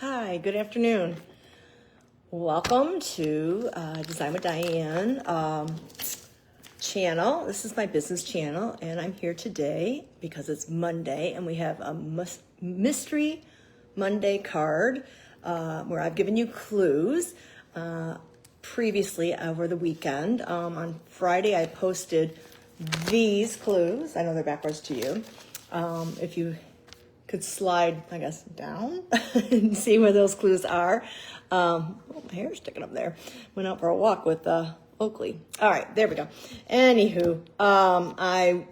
Hi, good afternoon. Welcome to Design with Diane channel. This is my business channel, and I'm here today because it's Monday, and we have a mystery Monday card where I've given you clues previously over the weekend. On Friday, I posted these clues. I know they're backwards to you. If you could slide, I guess, down and see where those clues are. Oh, my hair's sticking up there. Went out for a walk with Oakley. All right, there we go. Anywho, I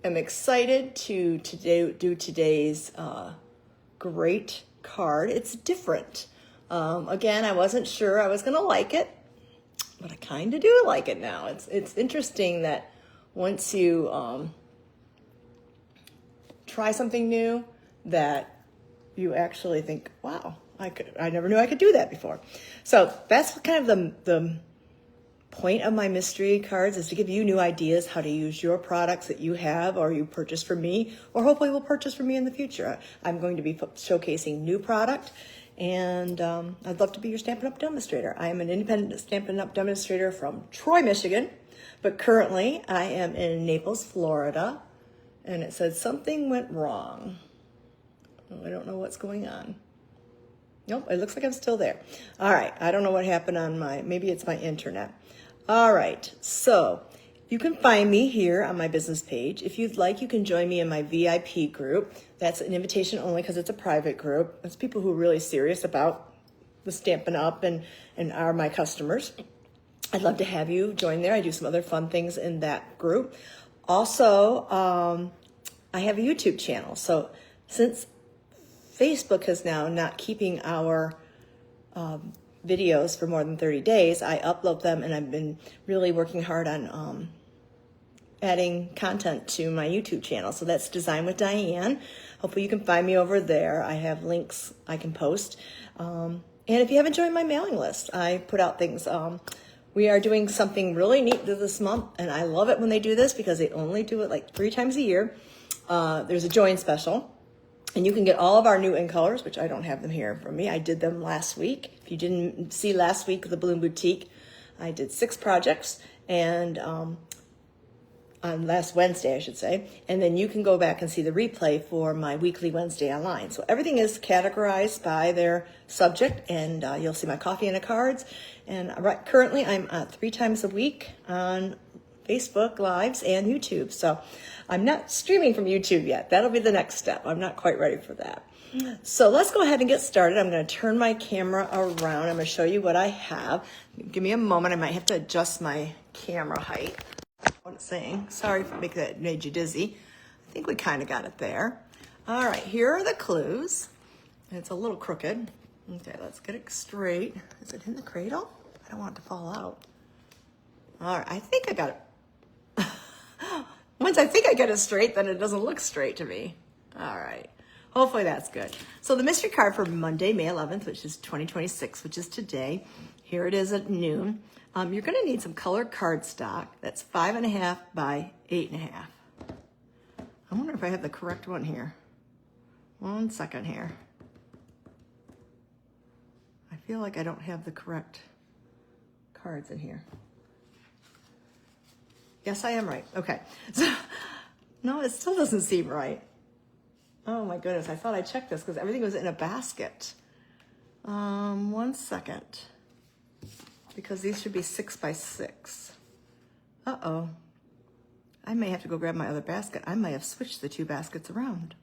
am excited to do today's great card. It's different. Again, I wasn't sure I was going to like it, but I kind of do like it now. It's interesting that once you try something new, that you actually think, wow, I never knew I could do that before. So that's kind of the point of my mystery cards, is to give you new ideas how to use your products that you have or you purchase from me, or hopefully will purchase from me in the future. I'm going to be showcasing new product, and I'd love to be your Stampin' Up! Demonstrator. I am an independent Stampin' Up! Demonstrator from Troy, Michigan, but currently I am in Naples, Florida, and it said something went wrong. I don't know what's going on. Nope, it looks like I'm still there. All right, I don't know what happened on maybe it's my internet. All right, so you can find me here on my business page. If you'd like, you can join me in my VIP group. That's an invitation only because it's a private group. It's people who are really serious about the Stampin' Up! and are my customers. I'd love to have you join there. I do some other fun things in that group. Also, I have a YouTube channel. So since Facebook is now not keeping our videos for more than 30 days, I upload them, and I've been really working hard on adding content to my YouTube channel. So that's Design with Diane. Hopefully you can find me over there. I have links I can post. And if you haven't joined my mailing list, I put out things. We are doing something really neat this month, and I love it when they do this because they only do it like 3 times a year. There's a join special. And you can get all of our new in colors, which I don't have them here from me. I did them last week. If you didn't see last week, the Balloon Boutique, I did 6 projects, and on last Wednesday, I should say. And then you can go back and see the replay for my weekly Wednesday online. So everything is categorized by their subject, and you'll see my coffee and the cards. And currently, I'm 3 times a week on Facebook Lives and YouTube. So I'm not streaming from YouTube yet. That'll be the next step. I'm not quite ready for that. So let's go ahead and get started. I'm going to turn my camera around. I'm going to show you what I have. Give me a moment. I might have to adjust my camera height. What it's saying. Sorry if that made you dizzy. I think we kind of got it there. All right, here are the clues. It's a little crooked. Okay, let's get it straight. Is it in the cradle? I don't want it to fall out. All right, I think I got it. Once I think I get it straight, then it doesn't look straight to me. All right. Hopefully that's good. So the mystery card for Monday, May 11th, which is 2026, which is today. Here it is at noon. You're going to need some colored cardstock. That's 5.5 by 8.5. I wonder if I have the correct one here. 1 second here. I feel like I don't have the correct cards in here. Yes, I am right. Okay. So, no, it still doesn't seem right. Oh my goodness, I thought I checked this because everything was in a basket. 1 second. Because these should be 6 by 6. Uh-oh. I may have to go grab my other basket. I may have switched the 2 baskets around.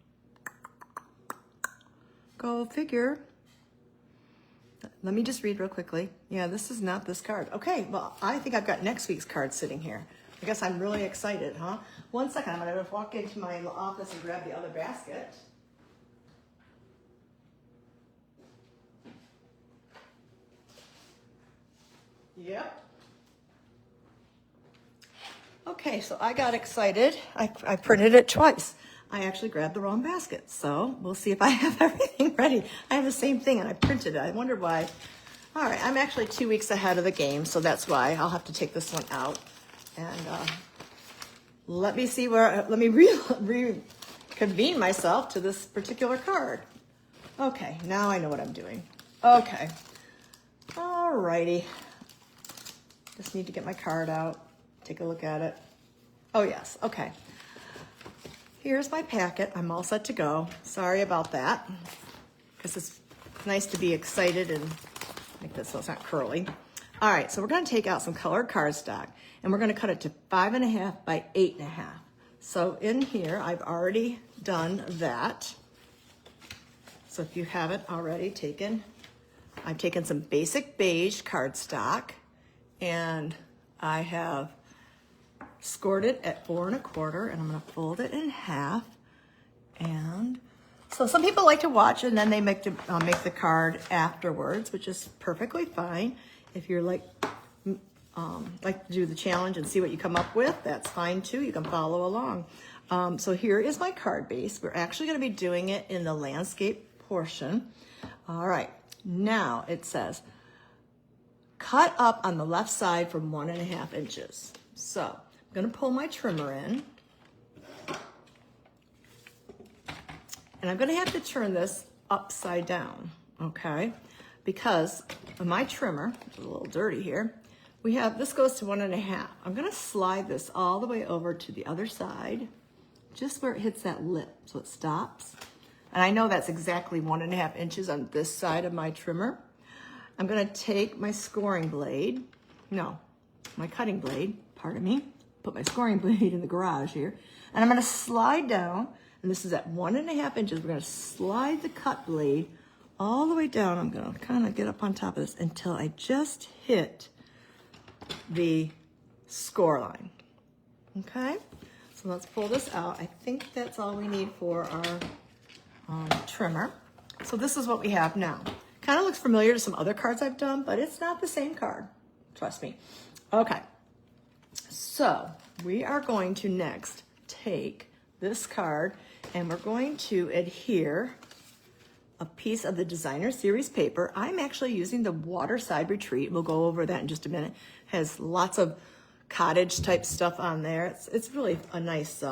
Go figure. Let me just read real quickly. Yeah, this is not this card. Okay, well, I think I've got next week's card sitting here. I guess I'm really excited, huh? 1 second, I'm going to walk into my office and grab the other basket. Yep. Okay, so I got excited. I printed it twice. I actually grabbed the wrong basket, so we'll see if I have everything ready. I have the same thing, and I printed it. I wonder why. All right, I'm actually 2 weeks ahead of the game, so that's why I'll have to take this one out. And let me reconvene myself to this particular card. Okay, now I know what I'm doing. Okay. Alrighty. Just need to get my card out, take a look at it. Oh yes, okay. Here's my packet. I'm all set to go. Sorry about that, because it's nice to be excited and make this so it's not curly. All right, so we're gonna take out some colored cardstock and we're gonna cut it to 5.5 by 8.5. So in here, I've already done that. So if you haven't already taken, I've taken some basic beige cardstock and I have scored it at 4 1/4, and I'm gonna fold it in half. And so some people like to watch and then they make the card afterwards, which is perfectly fine. If you're like to do the challenge and see what you come up with, that's fine too. You can follow along. So here is my card base. We're actually gonna be doing it in the landscape portion. All right, now it says, cut up on the left side from 1.5 inches. So I'm gonna pull my trimmer in. And I'm gonna have to turn this upside down, okay? Because of my trimmer, it's a little dirty here, this goes to 1.5. I'm gonna slide this all the way over to the other side, just where it hits that lip, so it stops. And I know that's exactly 1.5 inches on this side of my trimmer. I'm gonna take my my cutting blade, pardon me, put my scoring blade in the garage here, and I'm gonna slide down, and this is at 1.5 inches. We're gonna slide the cut blade all the way down. I'm gonna kind of get up on top of this until I just hit the score line, okay? So let's pull this out. I think that's all we need for our trimmer. So this is what we have now. Kind of looks familiar to some other cards I've done, but it's not the same card, trust me. Okay, so we are going to next take this card and we're going to adhere a piece of the designer series paper. I'm actually using the Lakeside Retreat. We'll go over that in just a minute. Has lots of cottage type stuff on there. It's really a nice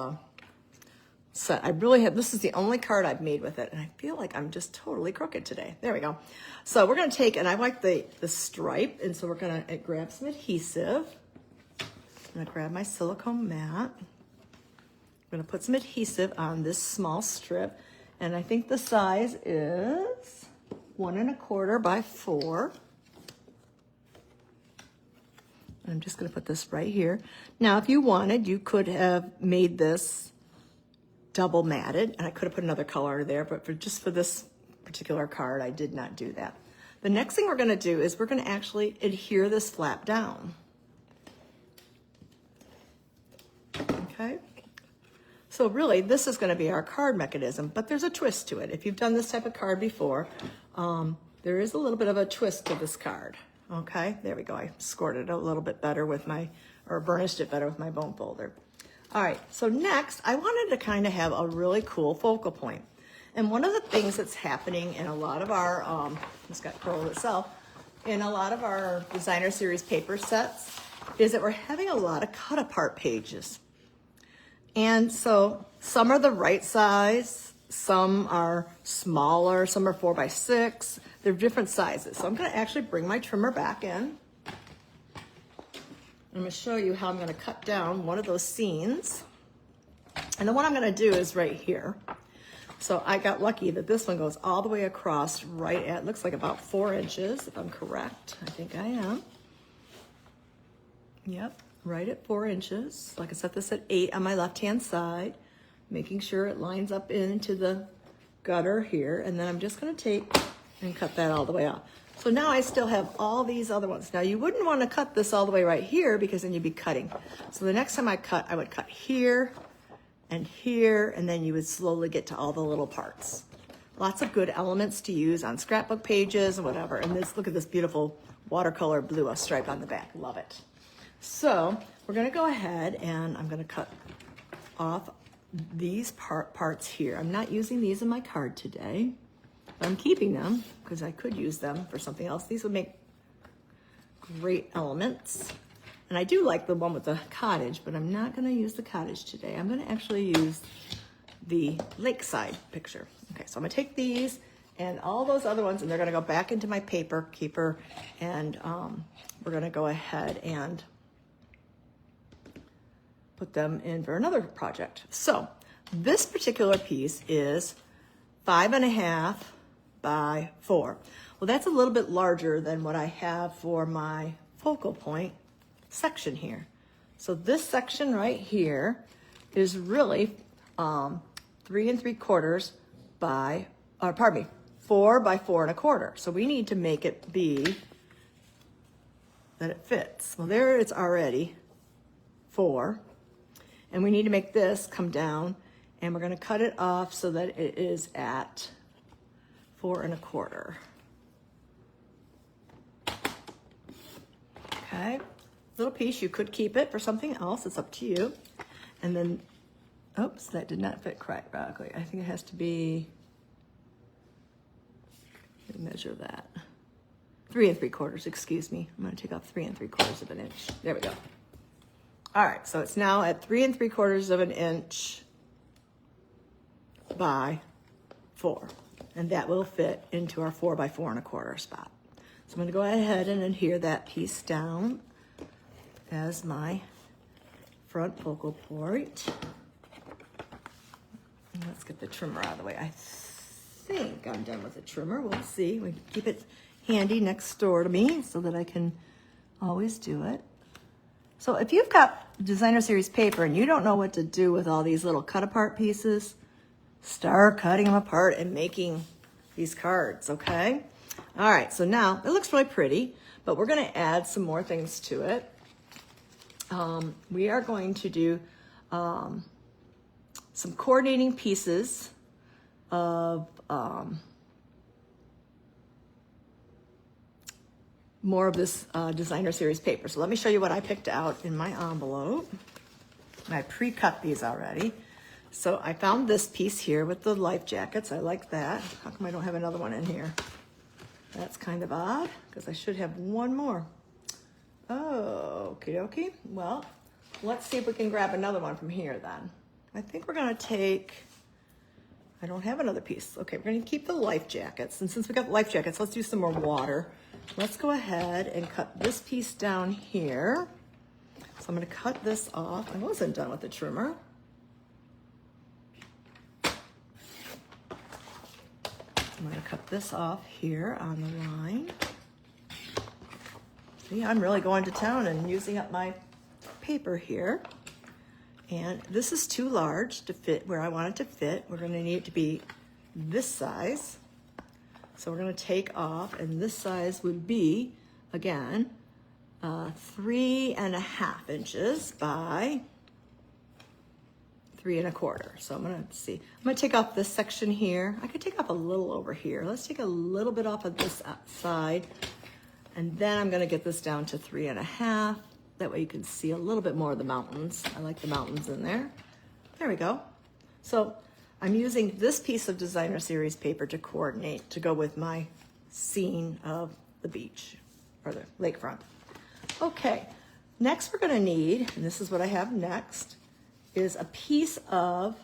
set. This is the only card I've made with it, and I feel like I'm just totally crooked today. There we go. So we're gonna take, and I like the stripe, and so we're gonna grab some adhesive. I'm gonna grab my silicone mat. I'm gonna put some adhesive on this small strip, and I think the size is 1 1/4 by 4. I'm just gonna put this right here. Now, if you wanted, you could have made this double matted, and I could have put another color there, but just for this particular card, I did not do that. The next thing we're gonna do is we're gonna actually adhere this flap down. Okay? So really, this is gonna be our card mechanism, but there's a twist to it. If you've done this type of card before, there is a little bit of a twist to this card. Okay, there we go. I scored it a little bit better or burnished it better with my bone folder. All right, so next, I wanted to kind of have a really cool focal point. And one of the things that's happening in a lot of our, it's got curled itself, in a lot of our designer series paper sets, is that we're having a lot of cut apart pages. And so some are the right size, some are smaller, some are 4 by 6. They're different sizes. So I'm gonna actually bring my trimmer back in. I'm gonna show you how I'm gonna cut down one of those scenes. And the one I'm gonna do is right here. So I got lucky that this one goes all the way across right at, looks like about 4 inches, if I'm correct. I think I am. Yep, right at 4 inches. Like I set this at 8 on my left-hand side, making sure it lines up into the gutter here. And then I'm just gonna take and cut that all the way out. So now I still have all these other ones. Now you wouldn't want to cut this all the way right here because then you'd be cutting. So the next time I would cut here, and then you would slowly get to all the little parts. Lots of good elements to use on scrapbook pages and whatever. And look at this beautiful watercolor blue stripe on the back. Love it. So we're gonna go ahead and I'm gonna cut off these parts here. I'm not using these in my card today. I'm keeping them because I could use them for something else. These would make great elements. And I do like the one with the cottage, but I'm not gonna use the cottage today. I'm gonna actually use the lakeside picture. Okay, so I'm gonna take these and all those other ones, and they're going to go back into my paper keeper, and we're going to go ahead and put them in for another project. So this particular piece is 5.5 by 4. Well, that's a little bit larger than what I have for my focal point section here. So this section right here is really 3 3/4 by, or pardon me, 4 by 4 1/4. So we need to make it be that it fits. Well, there it's already 4. And we need to make this come down, and we're going to cut it off so that it is at 4 1/4. Okay, little piece, you could keep it for something else, it's up to you. And then, oops, that did not fit correctly. I think it has to be, let me measure that. 3 3/4, excuse me. I'm gonna take off 3 3/4 of an inch. There we go. All right, so it's now at 3 3/4 of an inch by 4. And that will fit into our 4 by 4 1/4 spot. So I'm going to go ahead and adhere that piece down as my front focal point. And let's get the trimmer out of the way. I think I'm done with the trimmer. We'll see. We keep it handy next door to me so that I can always do it. So if you've got designer series paper and you don't know what to do with all these little cut apart pieces, start cutting them apart and making these cards, okay? All right, so now it looks really pretty, but we're going to add some more things to it. We are going to do some coordinating pieces of more of this designer series paper. So let me show you what I picked out in my envelope. I pre-cut these already. So I found this piece here with the life jackets. I like that. How come I don't have another one in here? That's kind of odd, because I should have one more. Oh, okie dokie. Well, let's see if we can grab another one from here then. I think we're gonna take, I don't have another piece. Okay, we're gonna keep the life jackets. And since we got life jackets, let's do some more water. Let's go ahead and cut this piece down here. So I'm gonna cut this off. I wasn't done with the trimmer. I'm going to cut this off here on the line. See, I'm really going to town and using up my paper here. And this is too large to fit where I want it to fit. We're going to need it to be this size. So we're going to take off, and this size would be, again, 3 1/2 inches by 3 1/4. So I'm gonna see. I'm gonna take off this section here. I could take off a little over here. Let's take a little bit off of this side, and then I'm gonna get this down to 3 1/2. That way you can see a little bit more of the mountains. I like the mountains in there. There we go. So I'm using this piece of designer series paper to coordinate, to go with my scene of the beach or the lakefront. Okay, next we're gonna need, and this is what I have next, is a piece of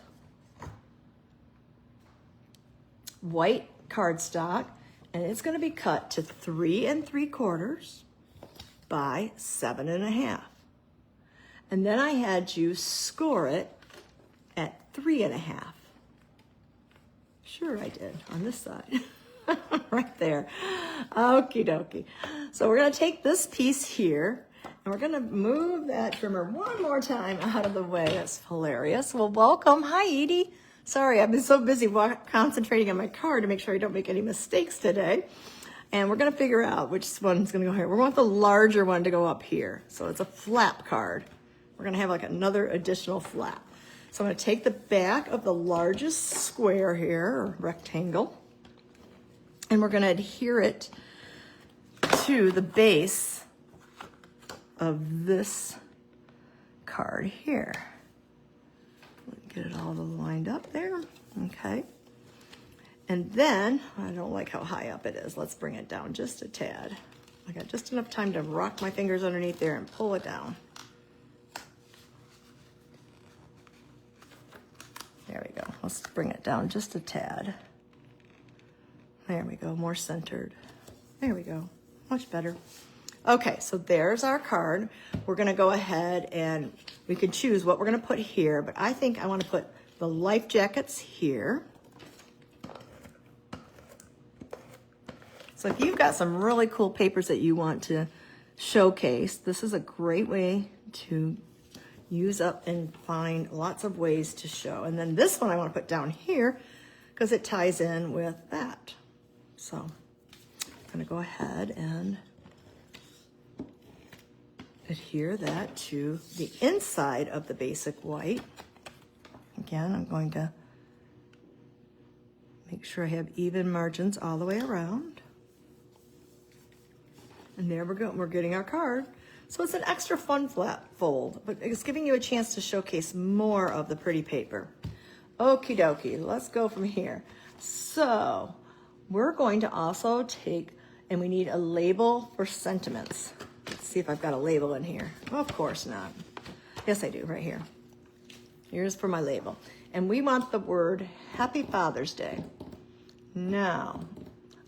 white cardstock, and it's going to be cut to 3 3/4 by 7 1/2. And then I had you score it at 3 1/2. Sure I did, on this side. Right there. Okie dokie. So we're going to take this piece here, and we're going to move that trimmer one more time out of the way. That's hilarious. Well, welcome. Hi, Edie. Sorry, I've been so busy concentrating on my card to make sure I don't make any mistakes today. And we're going to figure out which one's going to go here. We want the larger one to go up here. So it's a flap card. We're going to have like another additional flap. So I'm going to take the back of the largest square here, or rectangle, and we're going to adhere it to the base of this card here. Get it all lined up there. Okay. And then, I don't like how high up it is. Let's bring it down just a tad. I got just enough time to rock my fingers underneath there and pull it down. There we go. Let's bring it down just a tad. There we go, more centered. There we go, much better. Okay, so there's our card. We're gonna go ahead and we can choose what we're gonna put here, but I think I wanna put the life jackets here. So if you've got some really cool papers that you want to showcase, this is a great way to use up and find lots of ways to show. And then this one I want to put down here because it ties in with that. So I'm going to go ahead and adhere that to the inside of the basic white. Again, I'm going to make sure I have even margins all the way around. And there we go, we're getting our card. So it's an extra fun flat fold, but it's giving you a chance to showcase more of the pretty paper. Okie dokie, let's go from here. So we're going to also take, and we need a label for sentiments. Let's see if I've got a label in here. Of course not. Yes, I do, right here. Here's for my label. And we want the word Happy Father's Day. Now,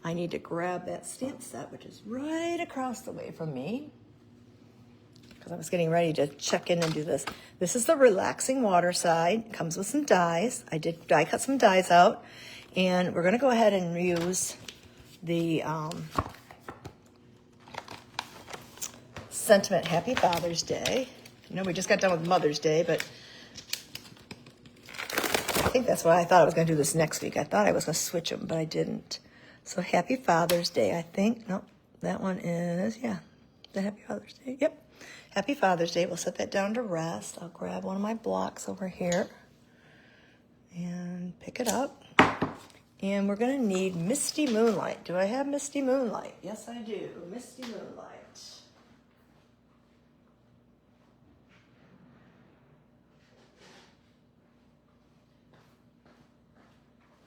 I need to grab that stamp set, which is right across the way from me, because I was getting ready to check in and do this. This is the relaxing water side. Comes with some dies. I did die cut some dies out, and we're gonna go ahead and use the sentiment Happy Father's Day. You know, we just got done with Mother's Day, but I think that's why I thought I was gonna do this next week. I thought I was gonna switch them, but I didn't. So Happy Father's Day, I think. Nope, that one is, yeah, the Happy Father's Day. Yep, Happy Father's Day. We'll set that down to rest. I'll grab one of my blocks over here and pick it up. And we're gonna need Misty Moonlight. Do I have Misty Moonlight? Yes, I do, Misty Moonlight.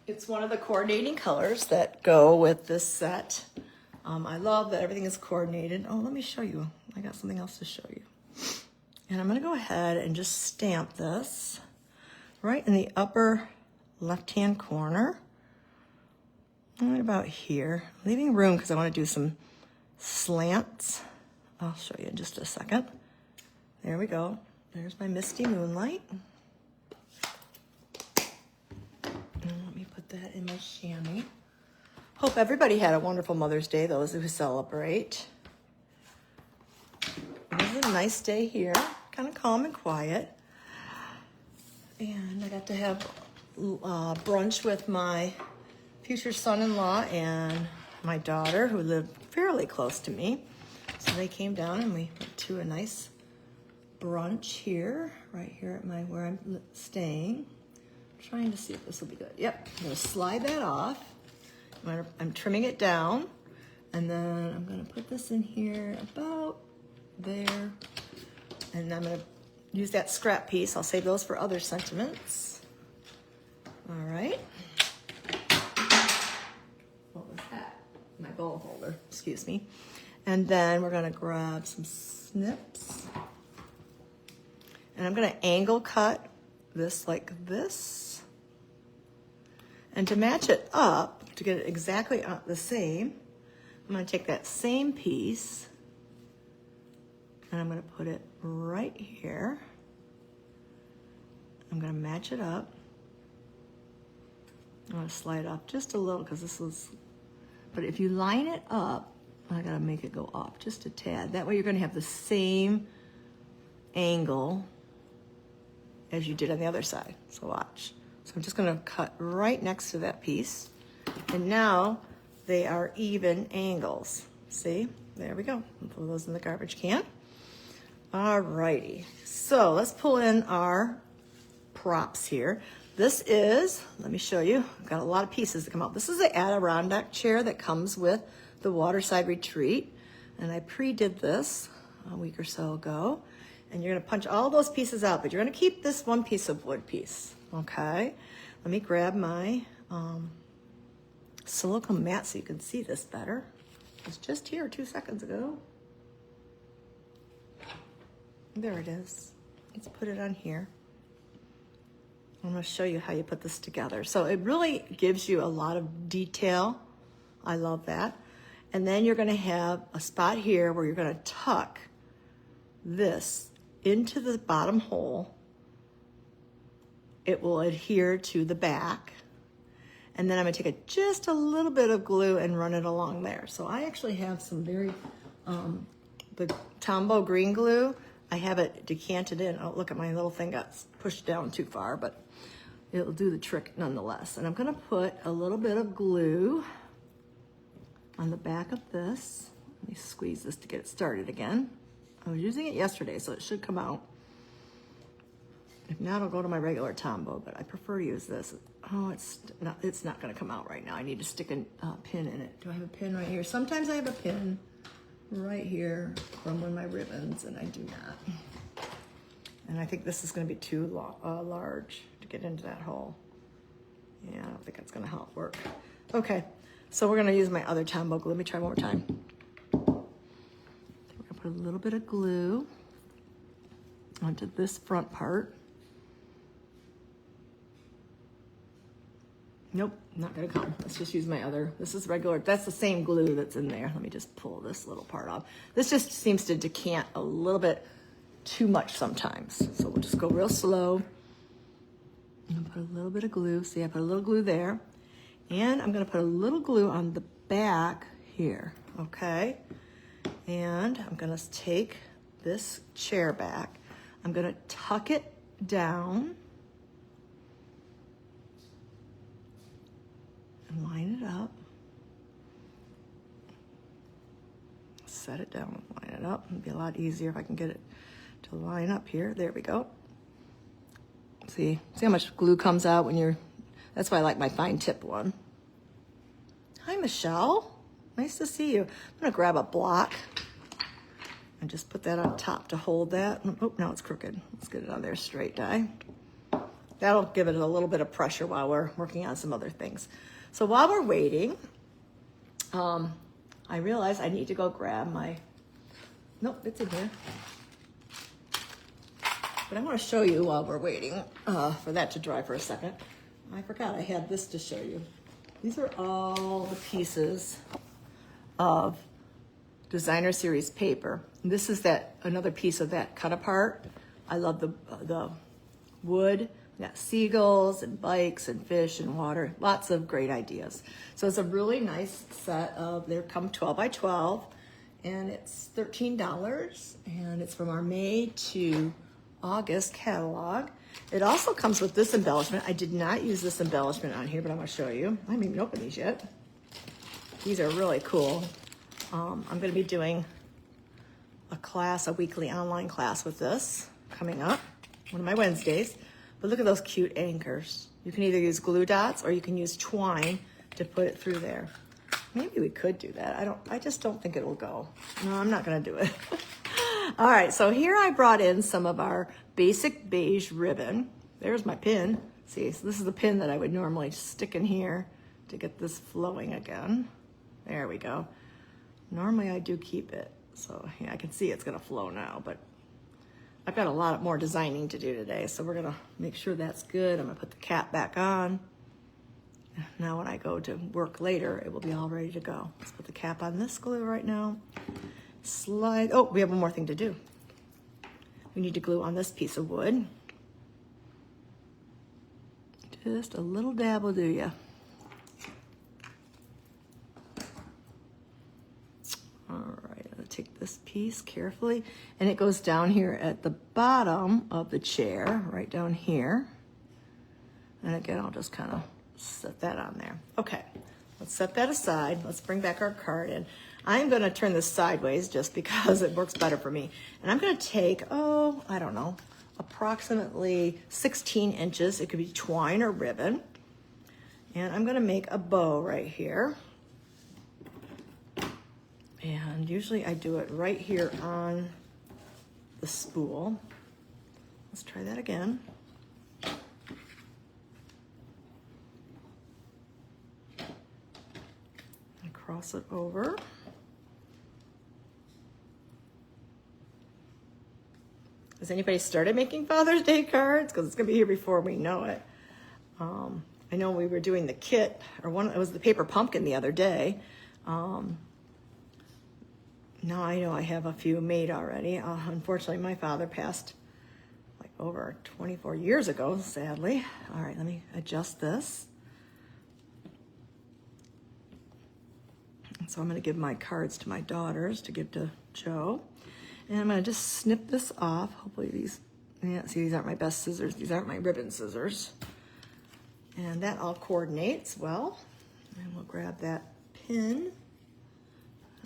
It's one of the coordinating colors that go with this set. I love that everything is coordinated. Oh, let me show you. I got something else to show you. And I'm gonna go ahead and just stamp this right in the upper left-hand corner, right about here. Leaving room because I wanna do some slants. I'll show you in just a second. There we go. There's my Misty Moonlight. That in my chamois. Hope everybody had a wonderful Mother's Day, those who celebrate. It was a nice day here, kind of calm and quiet. And I got to have brunch with my future son-in-law and my daughter, who lived fairly close to me. So they came down and we went to a nice brunch here, right here at where I'm staying. Trying to see if this will be good. Yep, I'm gonna slide that off. I'm trimming it down, and then I'm gonna put this in here about there, and I'm gonna use that scrap piece. I'll save those for other sentiments. All right. What was that? My bowl holder, excuse me. And then we're gonna grab some snips, and I'm gonna angle cut this like this. And to match it up, to get it exactly the same, I'm gonna take that same piece and I'm gonna put it right here. I'm gonna match it up. I'm gonna slide up just a little because this was, but if you line it up, I gotta make it go up just a tad. That way you're gonna have the same angle as you did on the other side, so watch. So I'm just gonna cut right next to that piece. And now they are even angles. See, there we go. I'll throw those in the garbage can. All righty, so let's pull in our props here. This is, let me show you, I've got a lot of pieces that come out. This is the Adirondack chair that comes with the Lakeside Retreat. And I pre-did this a week or so ago. And you're gonna punch all those pieces out, but you're gonna keep this one piece of wood piece, okay? Let me grab my silicone mat so you can see this better. It was just here 2 seconds ago. There it is. Let's put it on here. I'm gonna show you how you put this together. So it really gives you a lot of detail I love that. And then you're going to have a spot here where you're going to tuck this into the bottom hole. It will adhere to the back. And then I'm going to take just a little bit of glue and run it along there. So I actually have some very, the Tombow green glue, I have it decanted in. Oh, look at my little thing got pushed down too far, but it'll do the trick nonetheless. And I'm going to put a little bit of glue on the back of this. Let me squeeze this to get it started again. I was using it yesterday, so it should come out. If not, I'll go to my regular Tombow, but I prefer to use this. Oh, it's not going to come out right now. I need to stick a pin in it. Do I have a pin right here? Sometimes I have a pin right here from one of my ribbons, and I do not. And I think this is going to be too large to get into that hole. Yeah, I don't think that's going to help work. Okay, so we're going to use my other Tombow glue. Let me try one more time. We're going to put a little bit of glue onto this front part. Nope, not gonna come. Let's just use my other, this is regular, that's the same glue that's in there. Let me just pull this little part off. This just seems to decant a little bit too much sometimes. So we'll just go real slow. I'm gonna put a little bit of glue. See, I put a little glue there. And I'm gonna put a little glue on the back here, okay? And I'm gonna take this chair back. I'm gonna tuck it down. Line it up, set it down, line it up. It'll be a lot easier if I can get it to line up here. There we go. See how much glue comes out when you're, that's why I like my fine tip one. Hi, Michelle. Nice to see you. I'm gonna grab a block and just put that on top to hold that. Oh, now it's crooked. Let's get it on there straight, die. That'll give it a little bit of pressure while we're working on some other things. So while we're waiting, I realize I need to go grab my, nope, it's in here. But I want to show you while we're waiting for that to dry for a second. I forgot I had this to show you. These are all the pieces of Designer Series paper. And this is another piece of that cut apart. I love the wood. We got seagulls and bikes and fish and water, lots of great ideas. So it's a really nice set of, they come 12 by 12 and it's $13 and it's from our May to August catalog. It also comes with this embellishment. I did not use this embellishment on here, but I'm gonna show you. I haven't even opened these yet. These are really cool. I'm gonna be doing a weekly online class with this coming up, one of my Wednesdays. But look at those cute anchors. You can either use glue dots or you can use twine to put it through there. Maybe we could do that. I just don't think it'll go. No, I'm not gonna do it. All right, so here I brought in some of our basic beige ribbon. There's my pin. See, so this is the pin that I would normally stick in here to get this flowing again. There we go. Normally I do keep it. So yeah, I can see it's gonna flow now, but I've got a lot more designing to do today, so we're gonna make sure that's good. I'm gonna put the cap back on. Now when I go to work later, it will be all ready to go. Let's put the cap on this glue right now. Slide, oh, we have one more thing to do. We need to glue on this piece of wood. Just a little dab will do ya. All right, I'm gonna take this piece carefully, and it goes down here at the bottom of the chair, right down here. And again, I'll just kind of set that on there. Okay, let's set that aside. Let's bring back our card in. I'm gonna turn this sideways just because it works better for me. And I'm gonna take, oh, I don't know, approximately 16 inches. It could be twine or ribbon. And I'm gonna make a bow right here. And usually I do it right here on the spool. Let's try that again. And cross it over. Has anybody started making Father's Day cards? Because it's gonna be here before we know it. I know we were doing the kit, or it was the paper pumpkin the other day. Now I know I have a few made already. Unfortunately, my father passed like over 24 years ago, sadly. All right, let me adjust this. And so I'm going to give my cards to my daughters to give to Joe. And I'm going to just snip this off. Hopefully these, yeah, see, these aren't my best scissors. These aren't my ribbon scissors. And that all coordinates well. And we'll grab that pin.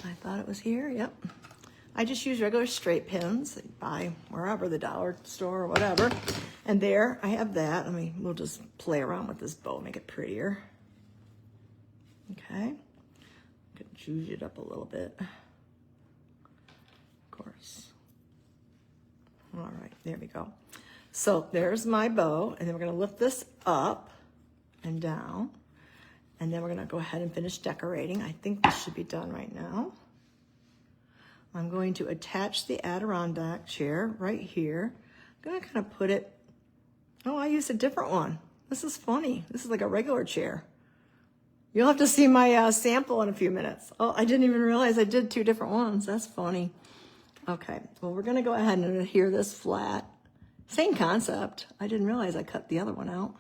I thought it was here, yep. I just use regular straight pins that you buy wherever, the dollar store or whatever. And there, I have that. We'll just play around with this bow, make it prettier. Okay. Can juice it up a little bit. Of course. All right, there we go. So there's my bow, and then we're gonna lift this up and down. And then we're gonna go ahead and finish decorating. I think this should be done right now. I'm going to attach the Adirondack chair right here. I'm gonna kind of put it, oh, I used a different one. This is funny. This is like a regular chair. You'll have to see my sample in a few minutes. Oh, I didn't even realize I did two different ones. That's funny. Okay, well, we're gonna go ahead and adhere this flat. Same concept. I didn't realize I cut the other one out.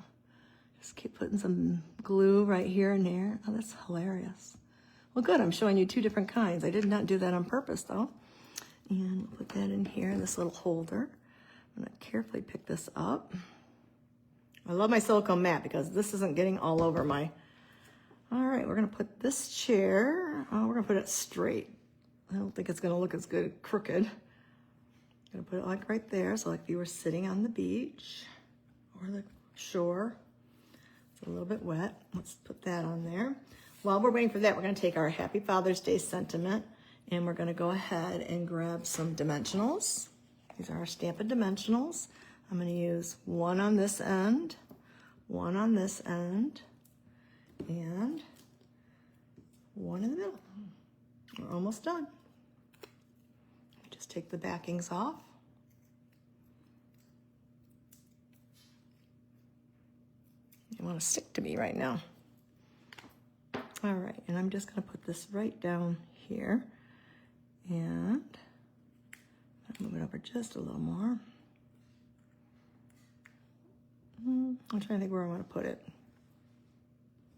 Just keep putting some glue right here and there. Oh, that's hilarious. Well, good, I'm showing you two different kinds. I did not do that on purpose, though. And we'll put that in here, in this little holder. I'm gonna carefully pick this up. I love my silicone mat because this isn't getting all over my... All right, we're gonna put this chair, we're gonna put it straight. I don't think it's gonna look as good crooked. I'm gonna put it like right there, so like if you were sitting on the beach or the shore. It's a little bit wet. Let's put that on there. While we're waiting for that, we're gonna take our Happy Father's Day sentiment and we're gonna go ahead and grab some dimensionals. These are our Stampin' dimensionals. I'm gonna use one on this end, one on this end, and one in the middle. We're almost done. Just take the backings off. You want to stick to me right now. All right, and I'm just going to put this right down here and move it over just a little more. I'm trying to think where I want to put it.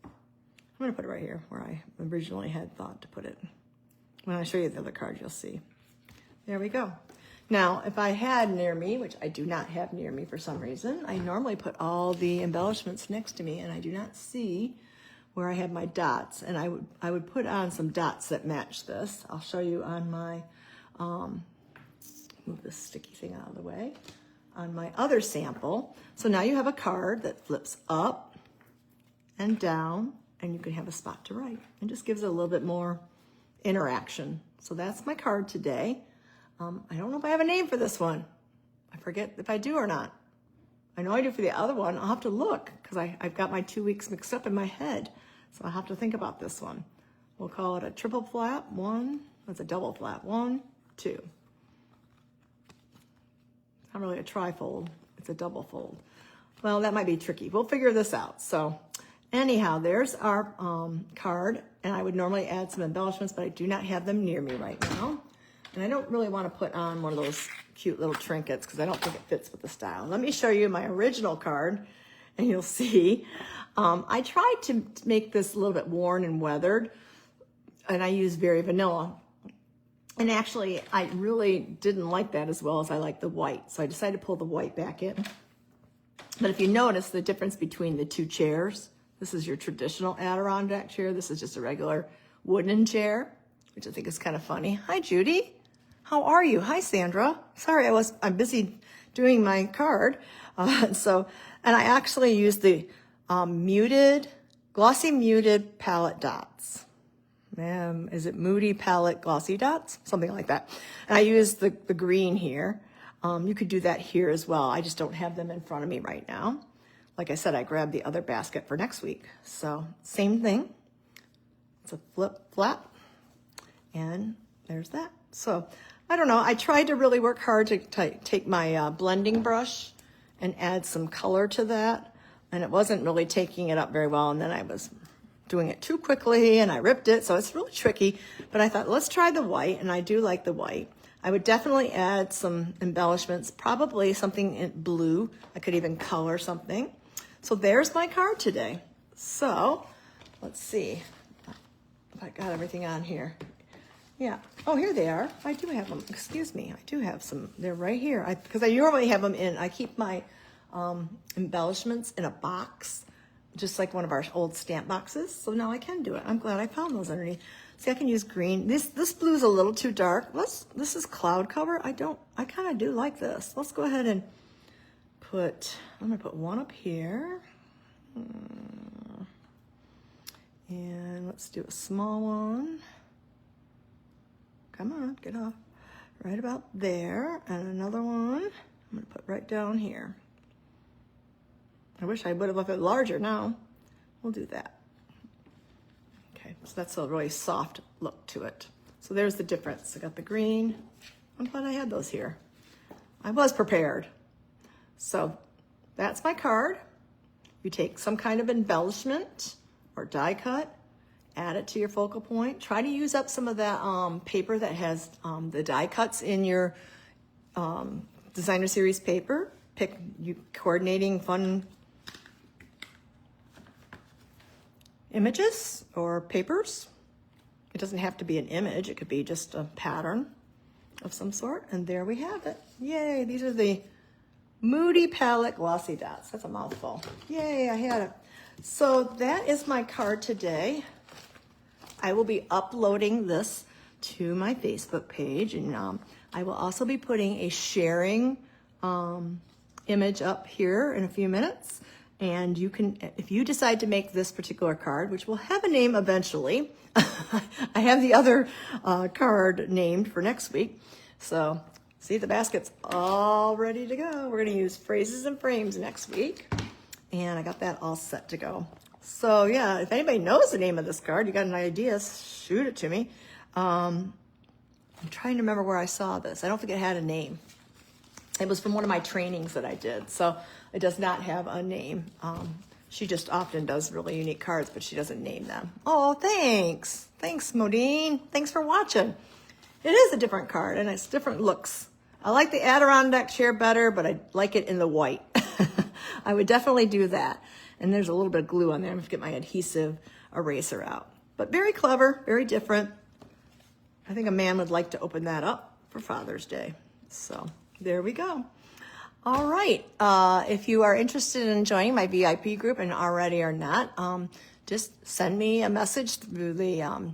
I'm going to put it right here where I originally had thought to put it. When I show you the other card, you'll see. There we go. Now, if I had near me, which I do not have near me for some reason, I normally put all the embellishments next to me, and I do not see where I have my dots. And I would put on some dots that match this. I'll show you on my, move this sticky thing out of the way, on my other sample. So now you have a card that flips up and down, and you can have a spot to write. It just gives it a little bit more interaction. So that's my card today. I don't know if I have a name for this one. I forget if I do or not. I know I do for the other one. I'll have to look because I've got my 2 weeks mixed up in my head. So I'll have to think about this one. We'll call it a triple flap. That's a double flap. 1, 2. It's not really a trifold. It's a double fold. Well, that might be tricky. We'll figure this out. So anyhow, there's our card. And I would normally add some embellishments, but I do not have them near me right now. And I don't really want to put on one of those cute little trinkets because I don't think it fits with the style. Let me show you my original card and you'll see. I tried to make this a little bit worn and weathered and I used Very Vanilla. And actually, I really didn't like that as well as I like the white. So I decided to pull the white back in. But if you notice the difference between the two chairs, this is your traditional Adirondack chair. This is just a regular wooden chair, which I think is kind of funny. Hi, Judy. How are you? Hi, Sandra. Sorry, I'm busy doing my card. And I actually used the glossy muted palette dots. Is it Moody Palette Glossy Dots? Something like that. And I used the green here. You could do that here as well. I just don't have them in front of me right now. Like I said, I grabbed the other basket for next week. So same thing. It's a flip flap. And there's that. So I don't know. I tried to really work hard to take my blending brush and add some color to that. and it wasn't really taking it up very well, and then I was doing it too quickly and I ripped it, so it's really tricky. But I thought, let's try the white, and I do like the white. I would definitely add some embellishments, probably something in blue. I could even color something. So there's my card today. So let's see if I got everything on here. Yeah. Oh, here they are. I do have them. Excuse me. I do have some. They're right here. Because I normally have them in, I keep my embellishments in a box, just like one of our old stamp boxes. So now I can do it. I'm glad I found those underneath. See, I can use green. This blue's a little too dark. This is cloud cover. I kind of do like this. Let's go ahead and I'm gonna put one up here. And let's do a small one. Come on, get off. Right about there. And another one, I'm gonna put right down here. I wish I would have left it larger now. We'll do that. Okay, so that's a really soft look to it. So there's the difference. I got the green. I'm glad I had those here. I was prepared. So that's my card. You take some kind of embellishment or die cut, add it to your focal point. Try to use up some of that paper that has the die cuts in your designer series paper. Pick you coordinating fun images or papers. It doesn't have to be an image. It could be just a pattern of some sort. And there we have it. Yay, these are the Moody Palette Glossy Dots. That's a mouthful. Yay, I had it. So that is my card today. I will be uploading this to my Facebook page, and I will also be putting a sharing image up here in a few minutes. And you can, if you decide to make this particular card, which will have a name eventually, I have the other card named for next week. So see, the basket's all ready to go. We're going to use phrases and frames next week. And I got that all set to go. So yeah, if anybody knows the name of this card, you got an idea, shoot it to me. I'm trying to remember where I saw this. I don't think it had a name. It was from one of my trainings that I did. So it does not have a name. She just often does really unique cards, but she doesn't name them. Oh, thanks. Thanks, Modine. Thanks for watching. It is a different card, and it's different looks. I like the Adirondack chair better, but I like it in the white. I would definitely do that. And there's a little bit of glue on there. I'm going to get my adhesive eraser out. But very clever, very different. I think a man would like to open that up for Father's Day. So there we go. All right. If you are interested in joining my VIP group and already are not, just send me a message through the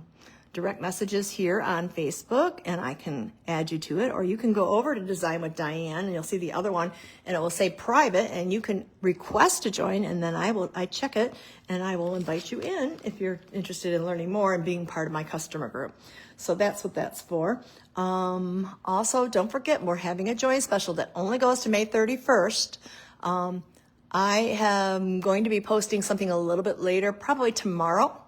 direct messages here on Facebook, and I can add you to it. Or you can go over to Design with Diane, and you'll see the other one, and it will say private, and you can request to join, and then I check it, and I will invite you in if you're interested in learning more and being part of my customer group. So that's what that's for. Also, don't forget, we're having a join special that only goes to May 31st. I am going to be posting something a little bit later, probably tomorrow,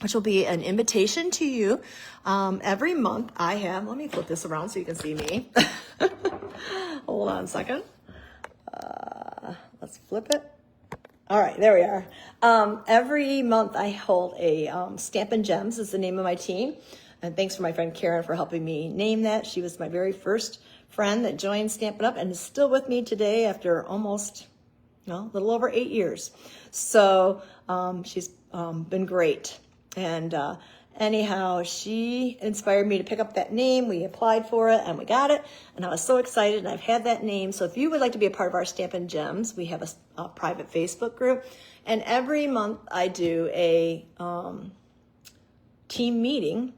which will be an invitation to you. Every month I have, let me flip this around so you can see me. Hold on a second. Let's flip it. All right, there we are. Every month I hold a Stampin' Gems is the name of my team. And thanks for my friend Karen for helping me name that. She was my very first friend that joined Stampin' Up! And is still with me today after almost, a little over 8 years. So she's been great. And anyhow, she inspired me to pick up that name. We applied for it and we got it. And I was so excited, and I've had that name. So if you would like to be a part of our Stampin' Gems, we have a private Facebook group. And every month I do a team meeting.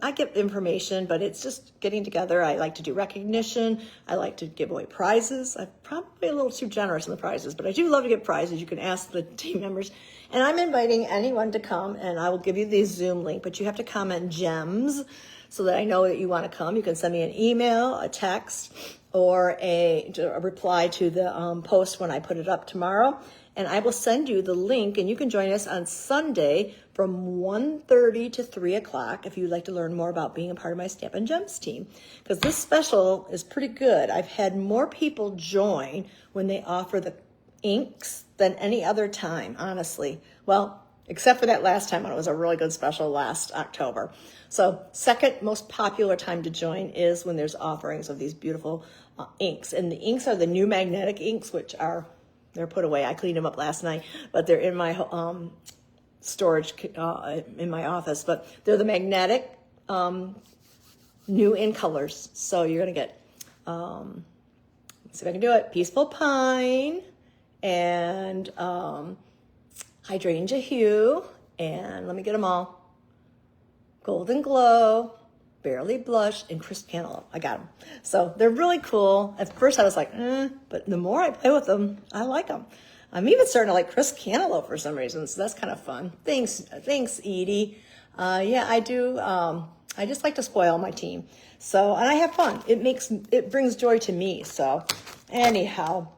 I get information, but it's just getting together. I like to do recognition. I like to give away prizes. I'm probably a little too generous in the prizes, but I do love to give prizes. You can ask the team members. And I'm inviting anyone to come, and I will give you the Zoom link, but you have to comment GEMS so that I know that you want to come. You can send me an email, a text, or a reply to the post when I put it up tomorrow. And I will send you the link, and you can join us on Sunday from 1:30 to 3 o'clock if you'd like to learn more about being a part of my Stampin' Gems team. Because this special is pretty good. I've had more people join when they offer the inks than any other time, honestly. Well, except for that last time when it was a really good special last October. So second most popular time to join is when there's offerings of these beautiful inks. And the inks are the new magnetic inks, which they're put away. I cleaned them up last night, but they're in my storage in my office. But they're the magnetic new in colors. So you're going to get, let's see if I can do it, Peaceful Pine and Hydrangea Hue, and let me get them all. Golden Glow, Barely Blush, and Crisp Cantaloupe. I got them. So they're really cool. At first I was like, but the more I play with them, I like them. I'm even starting to like Crisp Cantaloupe for some reason, so that's kind of fun. Thanks, Edie. Yeah, I do. I just like to spoil my team. So, and I have fun. It brings joy to me. So anyhow,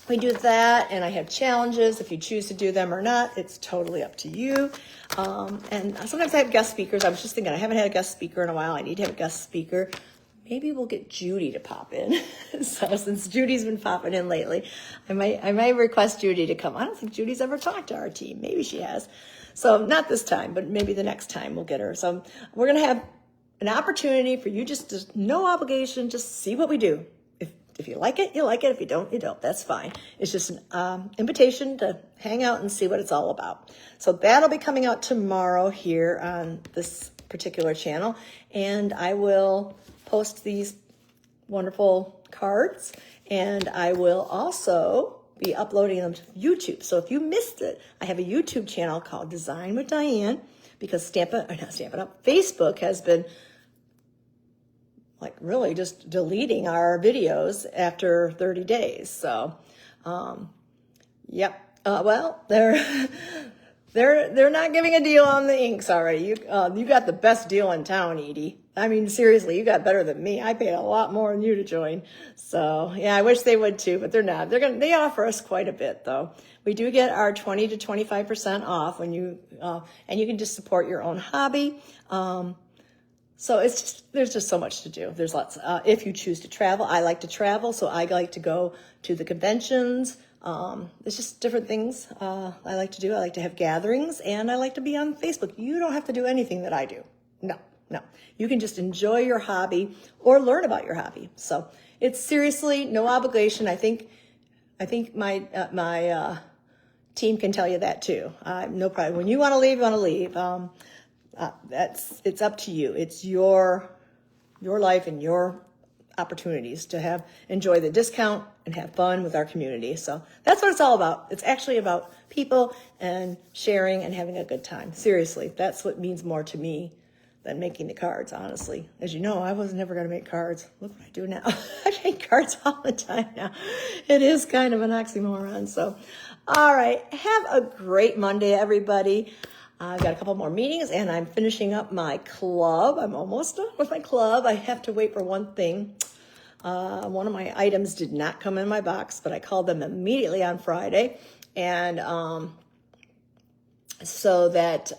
we do that, and I have challenges. If you choose to do them or not, it's totally up to you. And sometimes I have guest speakers. I was just thinking, I haven't had a guest speaker in a while. I need to have a guest speaker. Maybe we'll get Judy to pop in. So since Judy's been popping in lately, I might request Judy to come. I don't think Judy's ever talked to our team. Maybe she has. So not this time, but maybe the next time we'll get her. So we're going to have an opportunity for you just no obligation, just see what we do. If you like it, you like it. If you don't, you don't. That's fine. It's just an invitation to hang out and see what it's all about. So that'll be coming out tomorrow here on this particular channel. And I will post these wonderful cards. And I will also be uploading them to YouTube. So if you missed it, I have a YouTube channel called Design with Diane, because Facebook has been like really just deleting our videos after 30 days. So, yep. Well, they're not giving a deal on the inks already. You got the best deal in town, Edie. I mean, seriously, you got better than me. I paid a lot more than you to join. So yeah, I wish they would too, but they're not. They offer us quite a bit though. We do get our 20 to 25% off when you, and you can just support your own hobby. So there's just so much to do. There's lots. If you choose to travel, I like to travel, so I like to go to the conventions. It's just different things I like to do. I like to have gatherings, and I like to be on Facebook. You don't have to do anything that I do. No. You can just enjoy your hobby or learn about your hobby. So it's seriously no obligation. I think my team can tell you that too. No problem. When you want to leave, you want to leave. It's up to you. It's your life and your opportunities to enjoy the discount and have fun with our community. So that's what it's all about. It's actually about people and sharing and having a good time. Seriously, that's what means more to me than making the cards, honestly. As you know, I was never going to make cards. Look what I do now. I make cards all the time now. It is kind of an oxymoron. So, all right. Have a great Monday, everybody. I've got a couple more meetings, and I'm finishing up my club. I'm almost done with my club. I have to wait for one thing. One of my items did not come in my box, but I called them immediately on Friday. And so that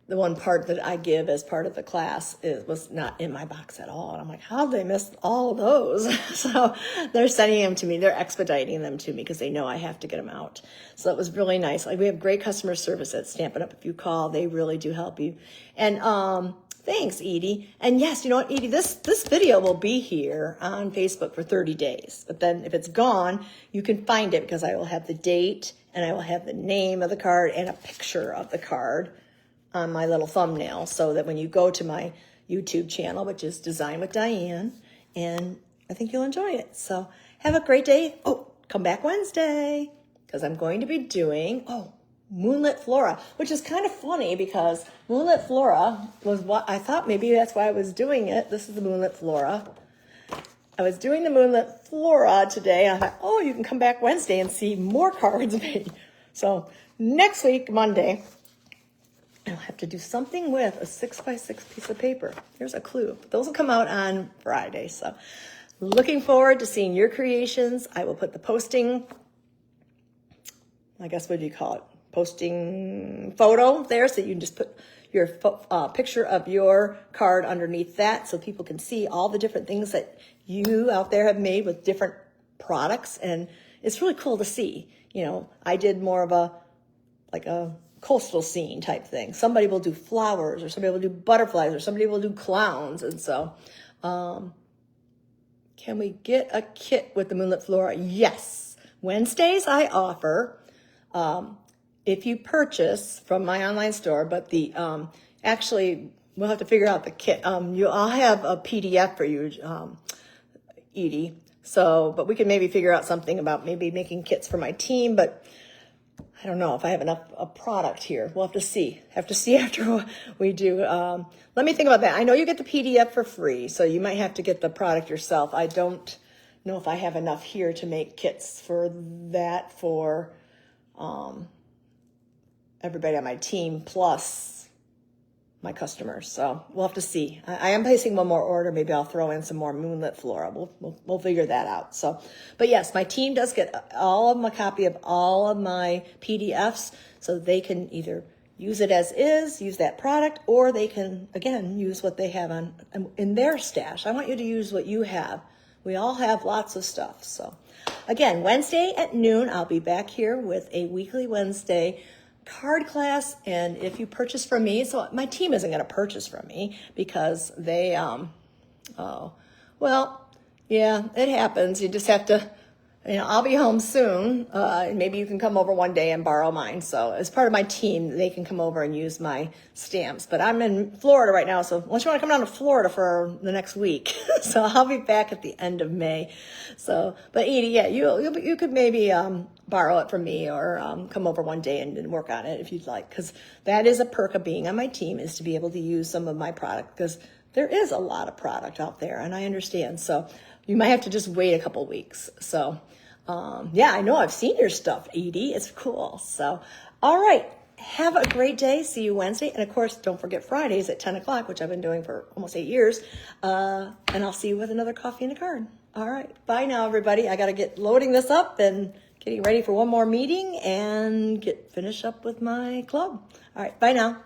the one part that I give as part of the class was not in my box at all. And I'm like, how'd they miss all those? So they're sending them to me. They're expediting them to me because they know I have to get them out. So it was really nice. Like, we have great customer service at Stampin' Up. If you call, they really do help you. And thanks, Edie. And yes, you know what, Edie, this video will be here on Facebook for 30 days. But then if it's gone, you can find it because I will have the date and I will have the name of the card and a picture of the card on my little thumbnail, so that when you go to my YouTube channel, which is Design with Diane, and I think you'll enjoy it. So have a great day. Oh, come back Wednesday, because I'm going to be doing, Moonlit Flora, which is kind of funny because Moonlit Flora was what I thought, maybe that's why I was doing it. This is the Moonlit Flora. I was doing the Moonlit Flora today, and I thought, you can come back Wednesday and see more cards made. So next week, Monday, I'll have to do something with a 6x6 piece of paper. Here's a clue. Those will come out on Friday. So looking forward to seeing your creations. I will put the posting, I guess, what do you call it? Posting photo there, so you can just put your picture of your card underneath that so people can see all the different things that you out there have made with different products, and it's really cool to see. You know, I did more of a coastal scene type thing. Somebody will do flowers, or somebody will do butterflies, or somebody will do clowns. And so, can we get a kit with the Moonlit Flora? Yes. Wednesdays I offer, if you purchase from my online store, but the, actually, we'll have to figure out the kit. I'll have a PDF for you, Edie. So, but we can maybe figure out something about maybe making kits for my team, but I don't know if I have enough a product here. We'll have to see. After we do. Let me think about that. I know you get the PDF for free, so you might have to get the product yourself. I don't know if I have enough here to make kits for that for everybody on my team plus my customers. So we'll have to see. I am placing one more order. Maybe I'll throw in some more Moonlit Flora. We'll figure that out. So, but yes, my team does get all of them, a copy of all of my PDFs, so they can either use it as is, use that product, or they can, again, use what they have in their stash. I want you to use what you have. We all have lots of stuff. So again, Wednesday at noon, I'll be back here with a weekly Wednesday card class. And if you purchase from me, so my team isn't going to purchase from me because they, well, yeah, it happens. You just have to, I'll be home soon. Maybe you can come over one day and borrow mine. So as part of my team, they can come over and use my stamps. But I'm in Florida right now, so unless you want to come down to Florida for the next week, so I'll be back at the end of May. So, but Edie, yeah, you could maybe borrow it from me, or come over one day and work on it if you'd like, because that is a perk of being on my team, is to be able to use some of my product, because there is a lot of product out there, and I understand. So you might have to just wait a couple weeks. So, yeah, I know I've seen your stuff, Edie. It's cool. So, all right. Have a great day. See you Wednesday. And of course, don't forget Fridays at 10 o'clock, which I've been doing for almost 8 years. And I'll see you with another coffee and a card. All right. Bye now, everybody. I got to get loading this up and getting ready for one more meeting and finish up with my club. All right. Bye now.